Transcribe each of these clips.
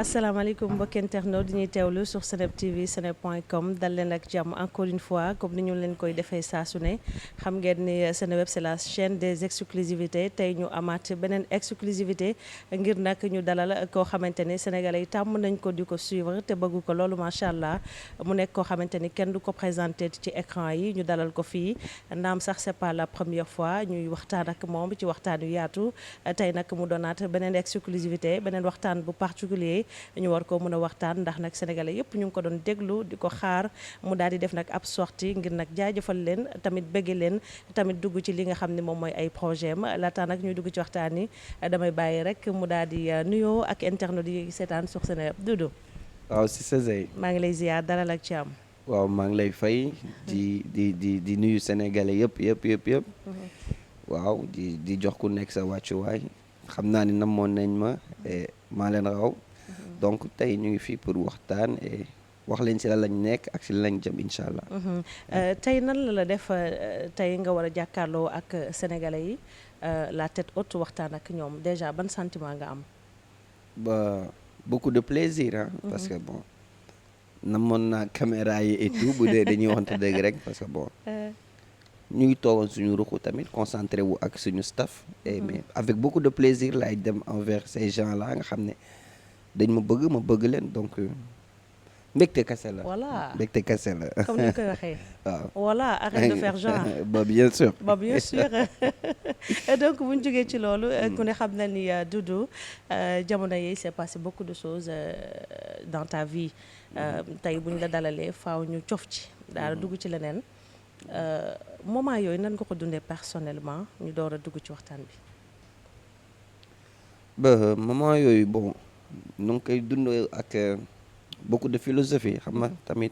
asalaamaaleykum mbokki internautes di ñuy teewlu sur Seneweb TV seneweb.com dal leen ak jàmm encore une fois comme ni ñu leen koy defee saa su ne xam ngeen ni Seneweb c'est la chaîne des exclusivités tey ñu amaat beneen exclusivité ngir nag ñu dalal koo xamante ni sénégalais yi tàmm nañ ko di ko suivre te bëgg ko loolu macha allah mu nekk koo xamante ni kenn du ko présenté ci écran yi ñu dalal ko fii naam sax c'est pas la première fois ñuy waxtaan ak moom ci waxtaan yu yaatu tey nag mu doonaat beneen exclusivité beneen waxtaan bu particulier ñu war ko mën a waxtaan ndax nag sénégalais yëpp ñu ngi ko doon déglu di ko xaar mu daal di def nag ab sortie ngir nag jaajëfal leen tamit bëgge leen tamit dugg ci li nga xam ne moom mooy ay projet am laata nag ñuy dugg ci waxtaan yi damay bàyyi rek mu daal di nuyoo ak internautes yi seetaan sur Seneweb Doudou. waaw si sa Zey maa ngi lay ziar dalal ak ci am. waaw maa ngi lay fay di nuyu sénégalais yëpp. waaw di jox ku nekk sa wàccuwaay xam naa ni namoon nañ ma maa leen raw. donc tey ñu ngi fii pour waxtaan et wax leen ci la lañ nekk ak ci la lañ jëm incha allah. tey nan la def tey nga war a jàkkaarloo ak sénégalais yi la tête haute waxtaan ak ñoom déjà ban sentiment nga am. ba beaucoup de plaisir ah. parce que bon namoon naa caméra yi et tout bu dee dañuy waxante dëgg rek parce que bon. ñu ngi toogoon suñu ruxu tamit concentré wu ak suñu staff. et mais avec beaucoup de plaisir laay dem envers ces gens là nga xam ne. dañ ma bëgg leen donc mbégte kese la. voilà mbégte kese la. comme ni ñu koy waxee. waaw voilà arrête de faire genre. ba bien sûr. ba bien sûr donc bu ñu jógee ci loolu. ku ne xam na ni Doudou jamono yi s'est passé beaucoup de choses dans ta vie. tey bu ñu la dalalee faaw ñu cof ci daal dugg ci leneen moment yooyu nan nga ko dundee personnellement ñu door a dugg ci waxtaan bi. ba moment yooyu bon. nu ngi koy dund ak beaucoup de philosophie xam nga tamit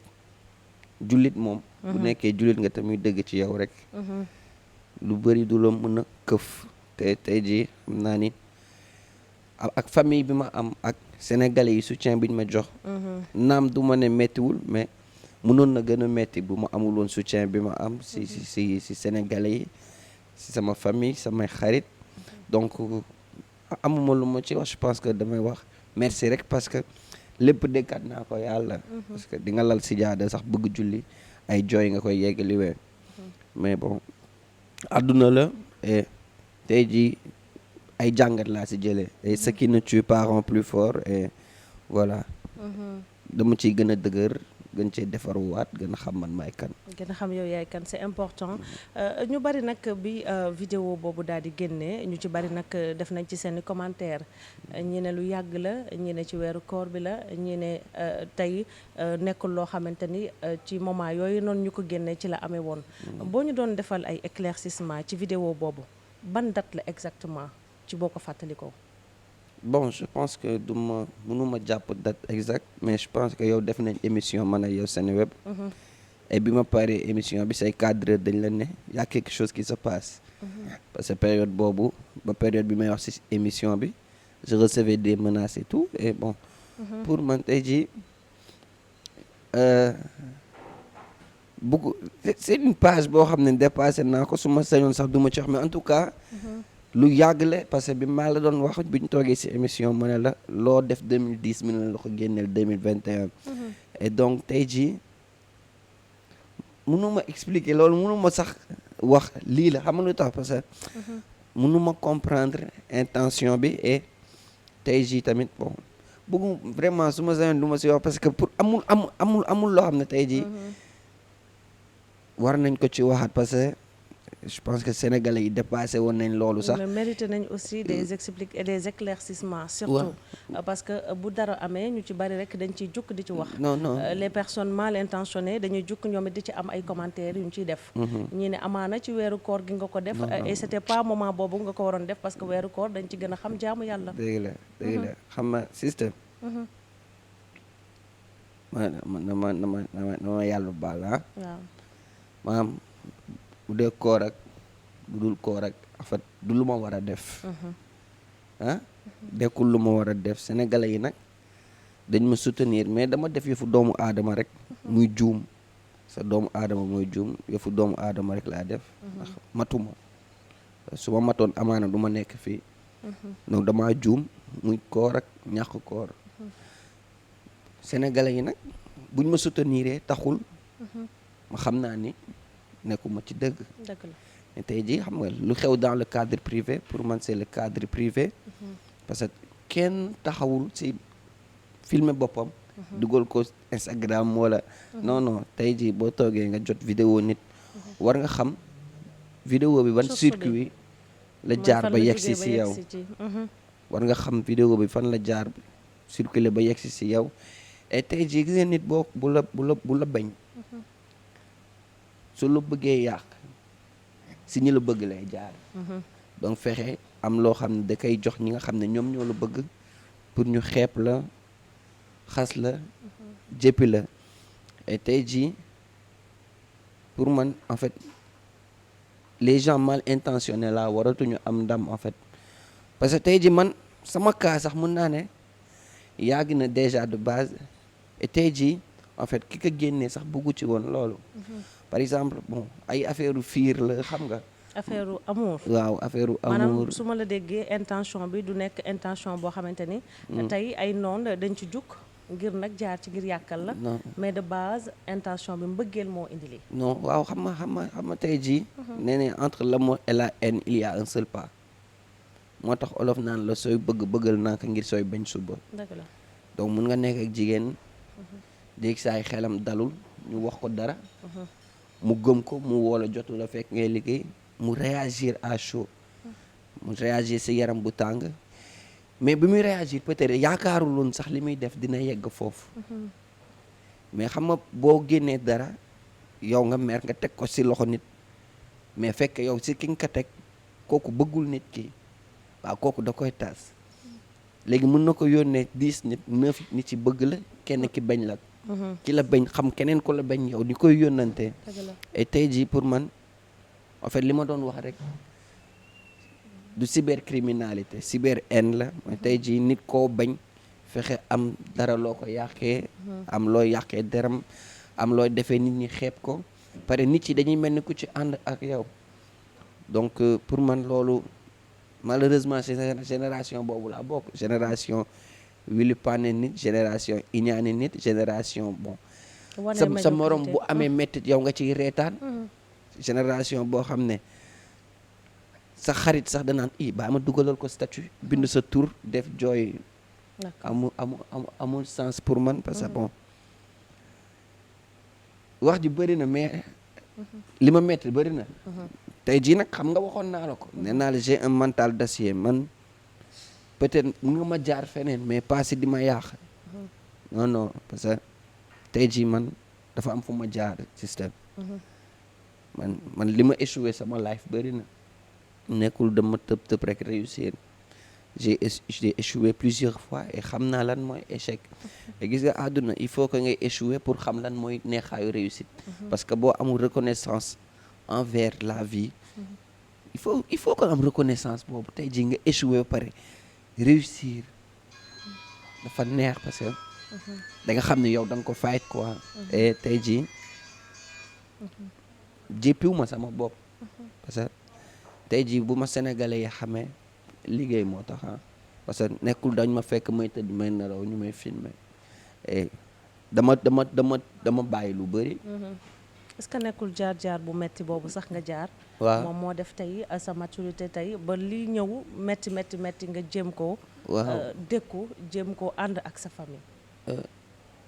jullit moom. bu nekkee jullit nga tamit dëgg ci yow rek. lu bëri du la mën a këf. te tey jii xam naa ni ak famille bi ma am ak sénégalais yi soutien bi ñu ma jox. naam du ma ne méttiwul mais mënoon na gën a métti bu ma amul woon soutien bi ma am si sénégalais yi si sama famille samay xarit donc amuma lu ma ci wax je pense que damay wax. merci rek parce que lépp déggaat naa ko yàlla. parce que di nga lal si jaada sax bëgg julli ay jooy nga koy yeggaliwee. mais bon àdduna la et tey jii ay jàngat laa si jëlee. et ce qui ne tue pas rend plus fort et voilà. dama ciy gën a dëgër gën cee defarwaat gën a xam man maay kan. gën a xam yow yaay kan c'est important ñu bari nag bi vidéo boobu daal di génne ñu ci bari nag def nañ ci seen commentaire ñi ne lu yàgg la ñi ne ci weeru koor bi la ñi ne tey nekkul loo xamante ni ci moment yooyu noonu ñu ko génne ci la amee woon. boo ñu doon defal ay éclaircissement ci vidéo boobu ban date la exactement ci boo ko fàttalikoo. bon je pense que mënuma jàpp date exact mais je pense que yow def nañ émission man ak yow Seneweb. et bi ma paree émission bi say cadre dañ la ne y a quelque chose qui se passe. parce que période boobu ba période bi may wax ci émission bi je recevais des menaces et tout et bon. pour man tey jii beaucoup c'est une page boo xam ne dépassé naa ko su ma sañoon sax du ma ci wax mais en tout cas. lu yàgg la parce que bi maa la doon wax bi ñu toogee ci émission mu ne la loo def 2010 mi ne la ko génneel 2021. et donc tey jii mënuma expliquer loolu mënuma sax wax lii la xam nga lu tax parce que. mënuma comprendre intention bi et tey jii tamit bon bëggu vraiment su ma sañoon du ma ci wax parce que pour amul loo xam ne tey jii. war nañ ko ci waxaat parce que. je pense que sénégalais yi dépassé woon nañ loolu sax. mais mérité nañ aussi des éclaircissements surtout parce que bu dara amee ñu ci bari rek dañ ciy jukk di ci wax. non les personnes mal intentionnées dañuy jukk ñoom it di ci am ay commentaires yu ñu ciy def. ñii ne amaana ci weeru koor gi nga ko def. et c'était pas moment boobu nga ko waroon def parce que weeru koor dañ ci gën a xam jaamu yàlla. dëgg la xam nga système. ma yàlla baal ah. waaw maanaam. bu dee koor ak bu dul koor ak en fait du lu ma war a def. dekkul lu ma war a def sénégalais yi nag dañ ma soutenir mais dama def yëfu doomu aadama rek. muy juum sa doomu aadama mooy juum yëfu doomu aadama rek laa def. ndax matuma su ma matoon amaana du ma nekk fii. donc damaa juum muy koor ak ñàkk koor. sénégalais yi nag buñ ma soutenir taxul ma xam naa ni nekkuma ci dëgg. dëgg la mais tey jii xam nga lu xew dans le cadre privé pour man c'est le cadre privé. parce que kenn taxawul ci filmer boppam. dugal ko Instagram wala. non non tey jii boo toogee nga jot vidéo nit. war nga xam vidéo bi ban circuit la jaar ba yegsi ci yow. war nga xam vidéo bi fan la jaar circuler ba yegsi ci yow et tey jii gis nga nit boo bu la bañ. su la bëggee yàq si ñi la bëgg lay jaar. donc fexe am loo xam ne da koy jox ñi nga xam ne ñoom ñoo la bëgg pour ñu xeeb la xas la jéppi la et tey jii pour man en fait les gens mal intentionnés là waratuñu am ndam en fait parce que tey jii man sama cas sax mun naa ne yàgg na déjà de base et tey jii en fait ki ko génnee sax bëggu ci woon loolu. par exemple bon ay affaire fiir la xam nga. affaire amour. waaw affaire amour maanaam su ma la déggee intention bi du nekk intention boo xamante ni. tey ay noon dañ ci jug ngir nag jaar ci ngir yàkkal la. non mais de base intention bi mbëggeel moo indi lii. non waaw xam nga tey jii. nee ne entre l'amour et la haine il y a un seul pas. moo tax olof naan la sooy bëggal naa ko ngir sooy bañ suba. dëgg la donc mun nga nekk ak jigéen. dégg saay xelam dalul ñu wax ko dara. mu gëm ko mu woola jotu la fekk ngay liggéey mu réagir à chaud mu réagir si yaram bu tàng mais bi muy réagir peut-être yaakaarul woon sax li muy def dina yegg foofu mais xam nga boo génnee dara yow nga mer nga teg ko si loxo nit mais fekk yow si ki nga ko teg kooku bëggul nit ki waaw kooku da koy taas léegi mën na ko yónnee 10 nit 9 nit ci bëgg la kenn ki bañ la ki la bañ xam keneen ko la bañ yow di koy yónnante et tey jii pour man en fait li ma doon wax rek du cybercriminalité cyber haine la mooy tey jii nit koo bañ fexe am dara loo ko yàqee am looy yàqee deram am looy defee nit ñi xeeb ko pare nit yi dañuy mel ni ku ci ànd ak yow donc pour man loolu malheureusement génération boobu laa bokk génération wili pane nit génération iñaane nit génération bon sa morom bu amee mettit yow nga ciy reetaan génération boo xam ne sa xarit sax danaan baa ma dugalal ko statut bind sa tur def jooy amul sens pour man parce que bon wax ji bëri na mais li ma metti bëri na tey jii nag xam nga waxoon naa la ko nee naa la j'ai un mental d'acier man peut-être mun nga ma jaar feneen mais pas si di ma yàq non non parce que tey jii man dafa am fu ma jaar système man li ma échoué sama life bëri na nekkul dama tëb rek réussir j'ai échoué plusieurs fois et xam naa lan mooy échec et gis nga àdduna il faut que ngay échouer pour xam lan mooy neexaayu réussite parce que boo amul reconnaissance envers la vie il faut que am reconnaissance boobu tey jii nga échoué ba pare réussir dafa neex parce que da nga xam ne yow da nga ko fight quoi et tey jii jéppiwuma sama bopp parce que tey jii bu ma sénégalais yi xamee liggéey moo tax parce que nekkul dañ ma fekk may tëdd may nelaw ñu may filmer et dama bàyyi lu bëri. est-ce que nekkul jaar bu metti boobu sax nga jaar. waaw moom moo def tey sa maturité tey ba li ñëw metti nga jéem ko. waaw dékku jéem ko ànd ak sa famille.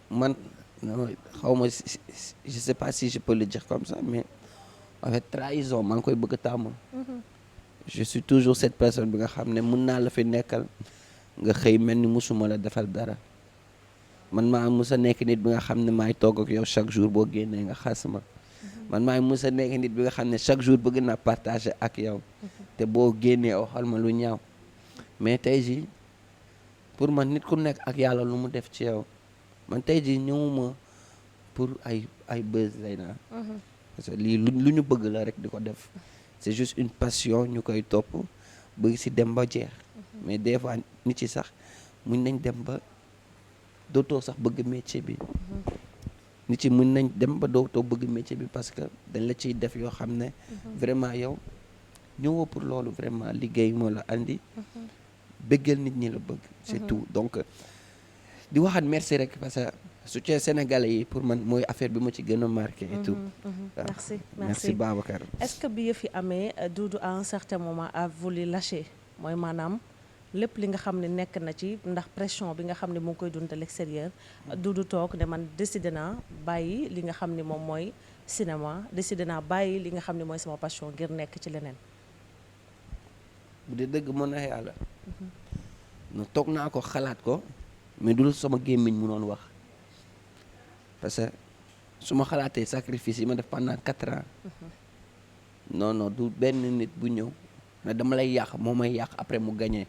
man xaw ma je sais pas si je peux le dire comme ça mais en fait trahison maa ngi koy bëgg a tàmm. je suis toujours cette personne bi nga xam ne mun naa la fi nekkal nga xëy mel ni musuma la defal dara man maa musa nekk nit bi nga xam ne maay togg ak yow chaque jour boo génnee nga xas ma man maay musa nekk nit bi nga xam ne chaque jour bëgg naa partager ak yow te boo génnee waxal ma lu ñaaw mais tey jii pour man nit ku nekk ak yàlla lu mu def ci yow man tey jii ñëwuma pour ay buzz lay naa parce que lii lu ñu bëgg la rek di ko def c'est juste une passion ñu koy topp bëgg ci dem ba jeex mais des fois nit ci sax mun nañ dem ba dootoo sax bëgg métier bi nit ci mun nañ dem ba dootoo bëgg métier bi parce que dañ la ciy def yoo xam ne vraiment yow ñëwoo pour loolu vraiment liggéey moo la andi bëggal nit ñi la bëgg c'est tout donc di waxaat merci rek parce que soutien sénégalais yi pour man mooy affaire bi ma ci gën a marqué et tout. waaw merci Babacar. est-ce que bi yëf yi amee Doudou à un certain moment a voulu lâcher mooy maanaam lépp li nga xam ne nekk na ci ndax pression bi nga xam ne mu ngi koy dund à l'extérieur Doudou toog ne man décidé naa bàyyi li nga xam ne moom mooy cinéma décidé naa bàyyi li nga xam ne mooy sama passion ngir nekk ci leneen. bu dee dëgg mën na yàlla. no toog naa ko xalaat ko mais dul sama gémmiñ mu noon wax parce que su ma xalaatee sacrifice yi ma def pendant 4 ans. non du benn nit bu ñëw ne dama lay yàq moo may yàq après mu gagné.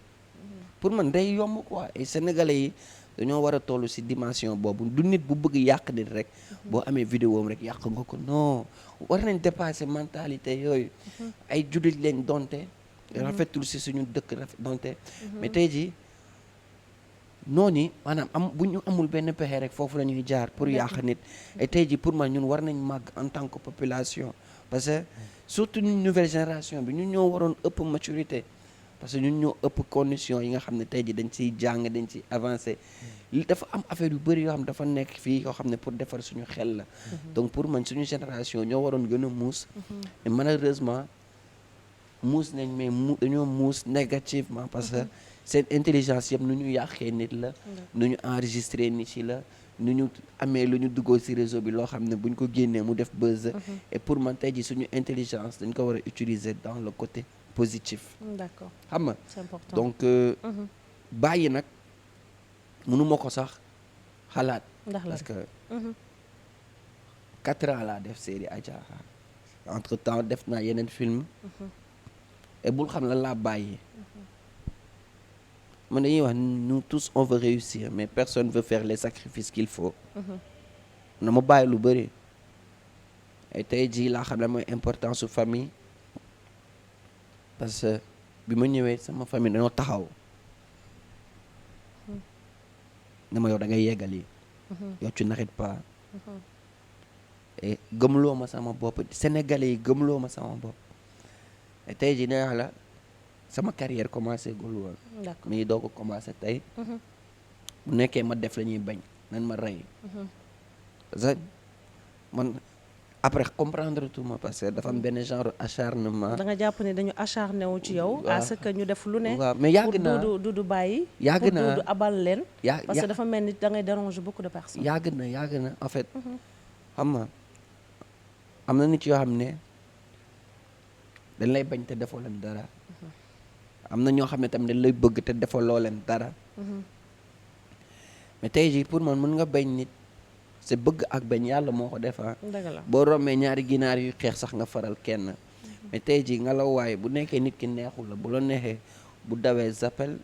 pour man day yomb quoi et sénégalais yi dañoo war a toll ci dimension boobu du nit bu bëgg yàq nit rek boo amee vidéo am rek yàq nga ko non war nañ dépasser mentalité yooyu ay jullit leen donte rafetul ci suñu dëkk rafet donte mais tey jii noonu maanaam bu ñu amul benn pexe rek foofu la ñuy jaar pour yàq nit et tey jii pour man ñun war nañ màgg en tant que population parce que surtout ñun nouvelle génération bi ñun ñoo waroon ëpp maturité parce que ñun ñoo ëpp condition yi nga xam ne tey jii dañ ciy jàng dañ ciy avancer li dafa am affaire yu bëri yoo xam dafa nekk fii yoo xam ne pour defar suñu xel la donc pour man suñu génération ñoo waroon gën a muus et malheureusement muus nañ mais dañoo muus négativement parce que seen intelligence yëpp nu ñu yàqee nit la nu ñu enregistré nit ci la nu ñu amee lu ñu duggoo ci réseau bi loo xam ne buñ ko génnee mu def buzz et pour man tey jii suñu intelligence dañ ko war a utiliser dans le côté positif. D'accord. xam nga c'est important. donc bàyyi nag mënuma ko sax xalaat parce que 4 ans laa def série Adja entre temps def naa yeneen film et bul xam lan laa bàyyi man dañuy wax nous tous on veut réussir mais personne veut faire les sacrifices qu'il faut na ma bàyyi lu bëri et tey jii laa xam ne mooy importance su famille parce que bi ma ñëwee sama famille dañoo taxaw ne ma yow da ngay yeggali yow tu n'arrêtes pas et gëmloo ma sama bopp sénégalais yi gëmloo ma sama bopp et tey jii nee naa la sama carrière commencé gul woon mi ngi doog a commencé tey bu nekkee ma def la ñuy bañ nan ma rey parce que man après comprendre tout ma parce que dafa am benn genre acharnement. da nga jàpp ne dañu acharné wu ci yow. à ce que ñu def lu ne. waaw mais yàgg naa pour Doudou bàyyi. yàgg naa pour Doudou abal leen. parce que dafa mel ni da ngay déranger beaucoup de personnes. yàgg na en fait. xam nga am na nit yoo xam ne dañ lay bañ te defoo leen dara. am na ñoo xam ne tamit dañ lay bëgg te defoo loo leen dara. mais tey jii pour man mën nga bañ nit. c'est bëgg ak bañ yàlla moo ko def boo rombee ñaari ginaar yu xeex sax nga faral kenn mais tey jii nga la waaye bu nekkee nit ki neexul la bu la neexee bu dawee zappel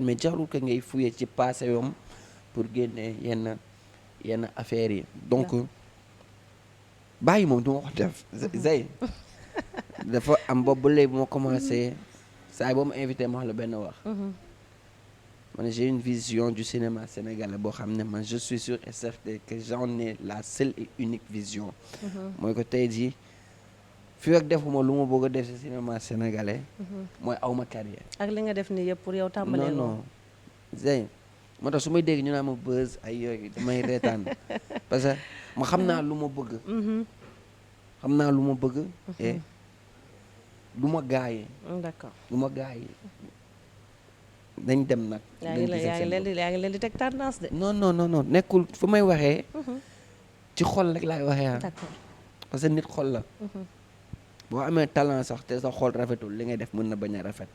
mais jarul ko ngay fouiller ci passé yom pour génne yenn affaires yi donc bàyyi moom du ma ko def zay dafa am boobu ba léegi bu ma commencé saa yi boo ma invité ma wax la benn wax man j'ai une vision du cinéma sénégalais boo xam ne man je suis sûr et certain que j'en ai la seule et unique vision mooy ko tey jii fii ak defuma lu ma bëgg a def ci cinéma sénégalais mooy awma carrière ak li nga def nii yëpp pour yow tàmbalee non Zey moo tax su may dégg ñu naa ma buzz ay yooyu damay reetaan parce que ma xam naa lu ma bëgg et du ma gaayee d'accord du ma gaayee dañ dem nag. yaa ngi leen di teg tendance de. non nekkul fu may waxee. ci xol rek laay waxee d'accord parce que nit xol la. boo amee talent sax te sa xol rafetul li ngay def mën na bañ a rafet.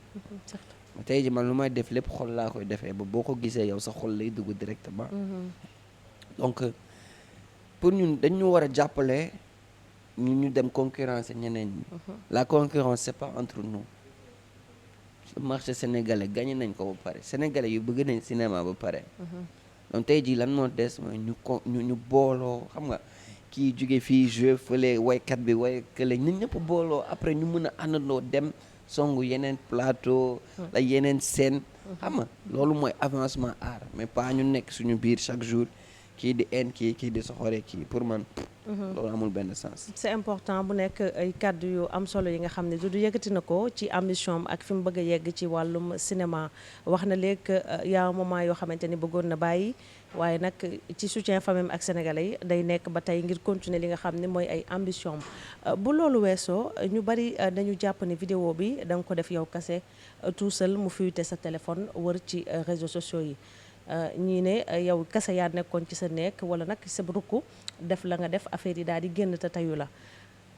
surtout tey ji man lu may def lépp xol laa koy defee ba boo ko gisee yow sa xol lay dugg directement. donc pour ñun dañu war a jàppale ñu dem concurrence ñeneen ñi. la concurrence c'est pas entre nous. marché sénégalais gagné nañ ko ba pare sénégalais yu bëgg nañ cinéma ba pare donc tey jii lan moo des mooy ñu booloo xam nga kii jóge fii jeu fële waykat bi way kële ñun ñëpp booloo après ñu mën a àndandoo dem songu yeneen plateau la yeneen scène xam nga loolu mooy avancement art mais pas ñu nekk suñu biir chaque jour kii di en kii di soxore kii pour man loolu amul benn sens. c'est important bu nekk ay kàddu yu am solo yi nga xam ne du yëkkati na ko ci ambition am ak fi mu bëgg a yegg ci wàllum cinéma wax na léegi y a un moment yoo xamante ni bëggoon na bàyyi waaye nag ci soutien famille ak sénégalais yi day nekk ba tey ngir continuer li nga xam ne mooy ay ambition bu loolu weesoo ñu bari dañu jàpp ni vidéo bi da nga ko def yow kase tout seul mu fuité sa téléphone wër ci réseaux sociaux yi ñii ne yow kase yaa nekkoon ci sa nekk wala nag sa rukk def la nga def affaire yi daal di génn te tayu la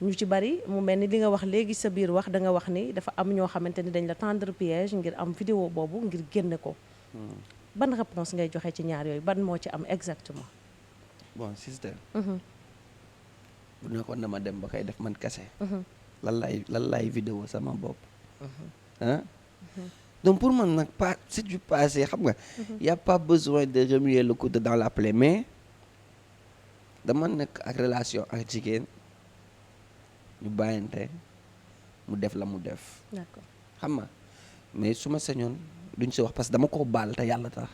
ñu ci bari mu mel ni li nga wax léegi sa biir wax da nga wax ni dafa am ñoo xamante ni dañ la tendre piège ngir am vidéo boobu ngir génne ko ban réponse ngay joxe ci ñaar yooyu ban moo ci am exactement. bon sister bu nekkoon dama dem ba koy def man kese lan laay vidéo sama bopp ah donc pour man nag pas c'est du passé xam nga y a pas besoin de remuer le couteau dans la plaie mais dama nekk ak relation ak jigéen ñu bàyyante mu def la mu def d'accord xam nga mais su ma sañoon duñ si wax parce que dama koo baal te yàlla tax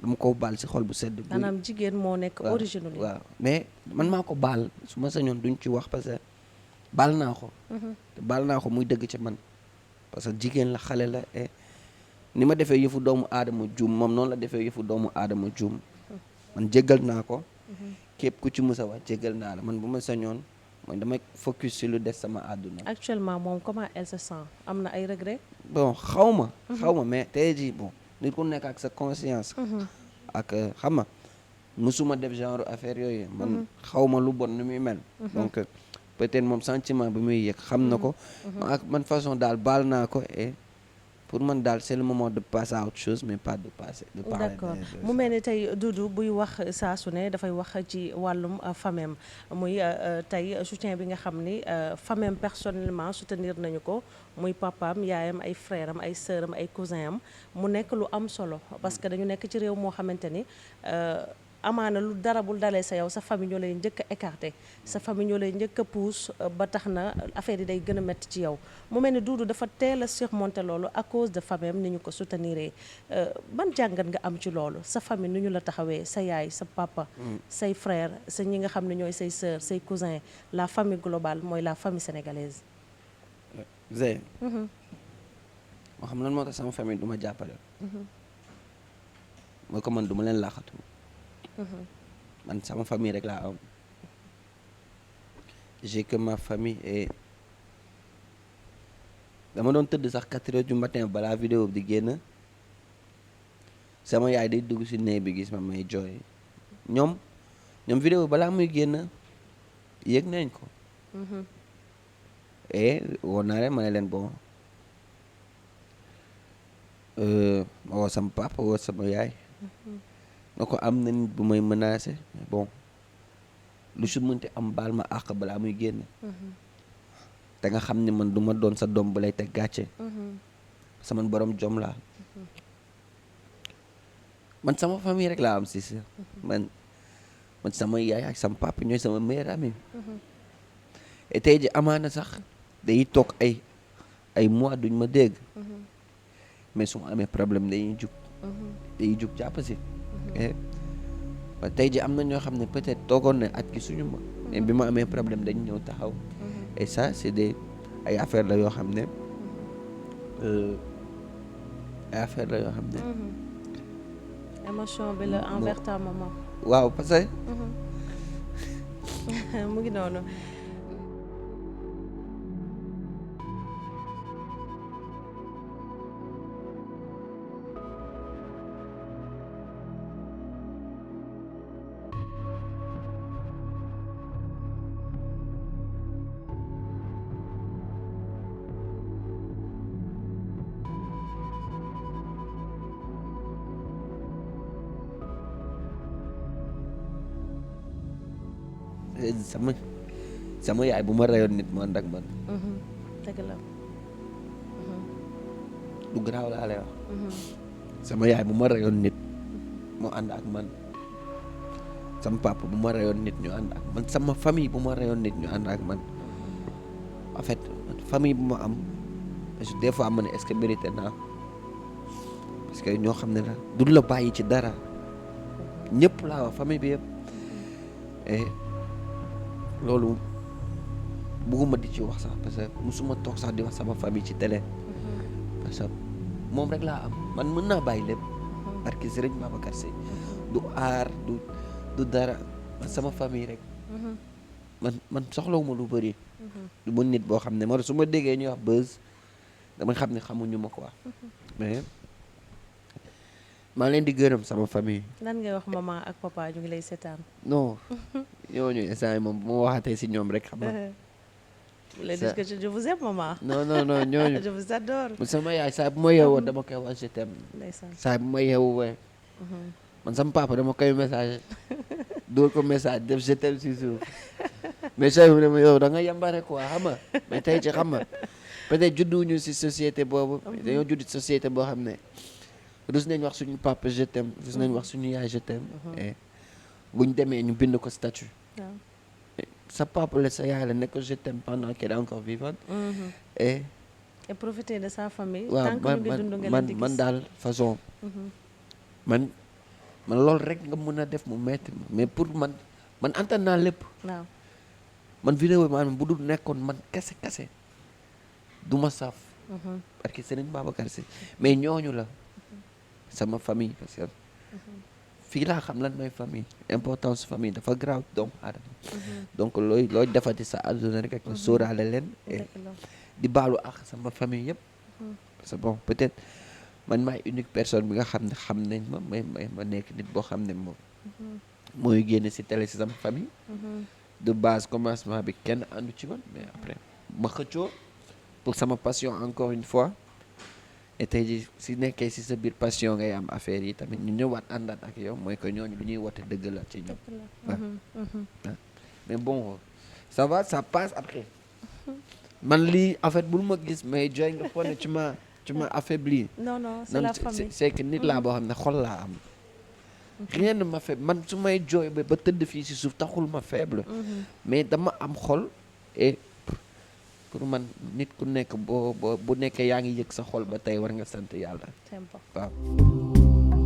dama koo baal si xol bu sedd maanaam jigéen moo nekk original yi waaw mais man maa ko baal su ma sañoon duñ ci wax parce que baal naa ko te baal naa ko muy dëgg ci man parce que jigéen la xale la et ni ma defee yëfu doomu aadama juum moom noonu la defee yëfu doomu aadama juum man jéggal naa ko képp ku ci musa wax jéggal naa la man bu ma sañoon mooy damay focus ci lu des sama àdduna. actuellement moom comment elle se sent am na ay regrets. bon xaw ma mais tey jii bon nit ku nekk ak sa conscience ak xam nga musuma def genre affaire yooyu man xaw ma lu bon nu muy mel donc peut-être moom sentiment bi muy yëg xam na ko ak man façon daal baal naa ko et pour man daal c'est le moment de passer à autre chose mais pas de passer de parler. d'accord mu mel ni tey Doudou buy wax saa su ne dafay wax ci wàllum famem muy tey soutien bi nga xam ni famem personnellement soutenir nañu ko muy papaam yaayam ay frère am ay sœur am ay cousin am mu nekk lu am solo parce que dañu nekk ci réew moo xamante ni amaana lu dara bul dalee sa yow sa famille ñoo lay njëkk a écarté sa famille ñoo lay njëkk a pousse ba tax na affaire yi day gën a métti ci yow mu mel ni Doudou dafa teel a surmonter loolu à cause de famille am ni ñu ko soutenir ban jàngat nga am ci loolu sa famille ni ñu la taxawee sa yaay sa papa say frère sa ñi nga xam ne ñooy say sœur say cousin la famille globale mooy la famille sénégalaise. Zé moo xam lan moo tax sama famille du ma jàppale mooy ko man du ma leen laaxatu man sama famille rek laa am j'ai que ma famille et dama doon tëdd sax 4 heures du matin balaa vidéo bi di génn sama yaay day dugg ci néeg bi gis ma may jooy ñoom vidéo balaa muy génn yëg nañ ko et woon naa leen ma ne leen bon ma woo sama papa woo sama yaay na ko am na nit bu may menacé bon lu su mënti am baal ma àq balaa muy génn te nga xam ne man du ma doon sa doom bu lay teg gàcce sama borom jom laa man sama famille rek laa am si man sama yaay ak sama papa ñooy sama meilleur ami et tey ji amaana sax day toog ay mois duñ ma dégg mais su ma amee problème dañuy jug jàpp si ba tey ji am na ñoo xam ne peut-être toogoon na at gi suñu ma mais bi ma amee problème dañ ñëw taxaw et ça c'est ay affaire la yoo xam ne ay affaire la yoo xam ne émotion bi la envers ta maman waaw parce que mu ngi noonu sama yaay bu ma rayoon nit mu ànd ak man dëgg la lu garaaw laa lay wax sama yaay bu ma rayoon nit mu ànd ak man sama papa bu ma rayoon nit ñu ànd ak man sama famille bu ma rayoon nit ñu ànd ak man en fait famille bu ma am des fois ma ne est-ce que mérité naa parce que ñoo xam ne la duñ la bàyyi ci dara ñëpp laa wax famille bi yëpp et loolu bëgguma di ci wax sax parce que musuma toog sax di wax sama famille ci télé parce que moom rek laa am man mën naa bàyyi lépp parce que Serigne Babacar Sy du aar du dara man sama famille rek man soxlawuma lu bëri du ma nit boo xam ne ma su ma déggee ñuy wax buzz dama xam ne xamuñu ma quoi mais maa leen di gërëm sama famille. lan ngay wax maman ak papa ñu ngi lay seetaan. non ñooñu instant yi moom bu ma waxatee si ñoom rek xam nga. vous les dites que je vous aime maman. non ñooñu. je vous adore. sama yaay saa bu ma yeewoo dama koy wax je t'aime. ndeysaan saa bu ma yeewoo man sama papa dama koy message dóor ko message def je t'aime si suuf mais saa yu ne ma yow da nga yambare quoi xam nga mais tey ci xam nga peut-être judduwuñu si société boobu. dañoo judd société boo xam ne. rus nañ wax suñu papa je t'aime rus nañ wax suñu yaay je t'aime et buñ demee ñu bind ko statut sa papa la sa yaay la nekk ko je t'aime pendant qu'elle est encore vivante et profiter de sa famille. waaw tant que ñu ngi dund nga leen di gis man daal façon man loolu rek nga mën a def mu metti mais pour man antan naa lépp waaw man vidéo maanaam bu dul nekkoon man kese du ma saaf parce que Serigne Babacar Sy mais ñooñu la sama famille parce que fii laa xam lan mooy famille importance famille dafa grave doomu aadama donc looy defati sa àdduna rek nga sóoraale leen di baalu ak sama famille yëpp parce que bon peut-être man maay unique personne bi nga xam ne xam nañ ma ma nekk nit boo xam ne moom mooy génn si télé si sama famille de base commencement bi kenn àndu ci man mais après ma xëccoo pour sama passion encore une fois et tey jii si nekkee si sa biir passion ngay am affaire yi tamit ñu ñëwaat àndaat ak yow mooy que ñooñu lu ñuy wote dëgg la ci ñoom waaw mais bon ça va ça passe après man lii en fait bul ma gis mais jooy nga foog ne tu m'as affaibli non c'est la famille c'est que nit laa boo xam ne xol laa am rien ne m'a fait man su may jooy ba tëdd fii si suuf taxul ma faible mais dama am xol et pour man nit ku nekk bu nekkee yaa ngi yëg sa xol ba tey war nga sant yàlla. c'est important waaw.